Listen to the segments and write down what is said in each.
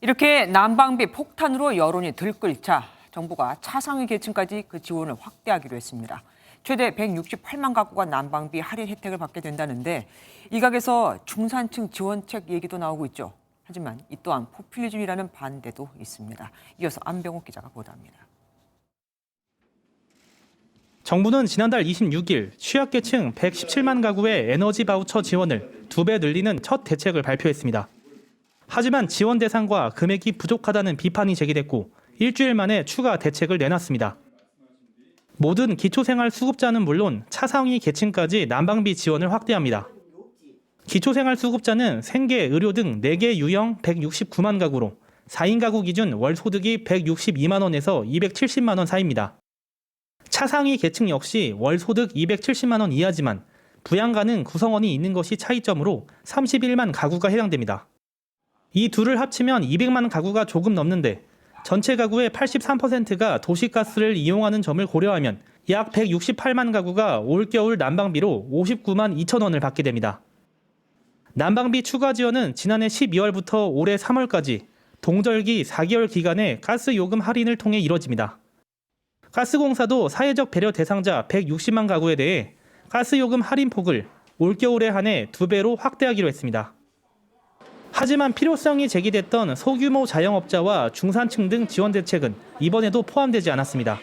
이렇게 난방비 폭탄으로 여론이 들끓자 정부가 차상위 계층까지 그 지원을 확대하기로 했습니다. 최대 168만 가구가 난방비 할인 혜택을 받게 된다는데 일각에서 중산층 지원책 얘기도 나오고 있죠. 하지만 이 또한 포퓰리즘이라는 반대도 있습니다. 이어서 안병옥 기자가 보도합니다. 정부는 지난달 26일 취약계층 117만 가구의 에너지 바우처 지원을 2배 늘리는 첫 대책을 발표했습니다. 하지만 지원 대상과 금액이 부족하다는 비판이 제기됐고 일주일 만에 추가 대책을 내놨습니다. 모든 기초생활수급자는 물론 차상위 계층까지 난방비 지원을 확대합니다. 기초생활수급자는 생계, 의료 등 4개 유형 169만 가구로 4인 가구 기준 월 소득이 162만 원에서 270만 원 사이입니다. 차상위 계층 역시 월 소득 270만 원 이하지만 부양 가능 구성원이 있는 것이 차이점으로 31만 가구가 해당됩니다. 이 둘을 합치면 200만 가구가 조금 넘는데 전체 가구의 83%가 도시가스를 이용하는 점을 고려하면 약 168만 가구가 올겨울 난방비로 59만 2천 원을 받게 됩니다. 난방비 추가 지원은 지난해 12월부터 올해 3월까지 동절기 4개월 기간에 가스 요금 할인을 통해 이뤄집니다. 가스공사도 사회적 배려 대상자 160만 가구에 대해 가스 요금 할인 폭을 올겨울에 한해 2배로 확대하기로 했습니다. 하지만 필요성이 제기됐던 소규모 자영업자와 중산층 등 지원 대책은 이번에도 포함되지 않았습니다.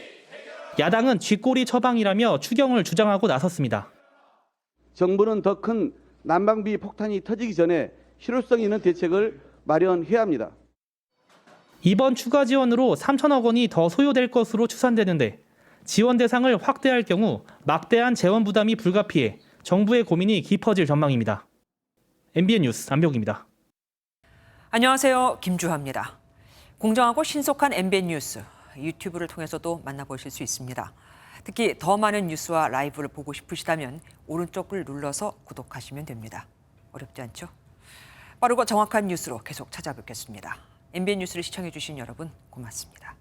야당은 쥐꼬리 처방이라며 추경을 주장하고 나섰습니다. 정부는 더 큰 난방비 폭탄이 터지기 전에 실효성 있는 대책을 마련해야 합니다. 이번 추가 지원으로 3천억 원이 더 소요될 것으로 추산되는데 지원 대상을 확대할 경우 막대한 재원 부담이 불가피해 정부의 고민이 깊어질 전망입니다. MBN 뉴스 안병욱입니다. 안녕하세요. 김주하입니다. 공정하고 신속한 MBN 뉴스, 유튜브를 통해서도 만나보실 수 있습니다. 특히 더 많은 뉴스와 라이브를 보고 싶으시다면 오른쪽을 눌러서 구독하시면 됩니다. 어렵지 않죠? 빠르고 정확한 뉴스로 계속 찾아뵙겠습니다. MBN 뉴스를 시청해주신 여러분 고맙습니다.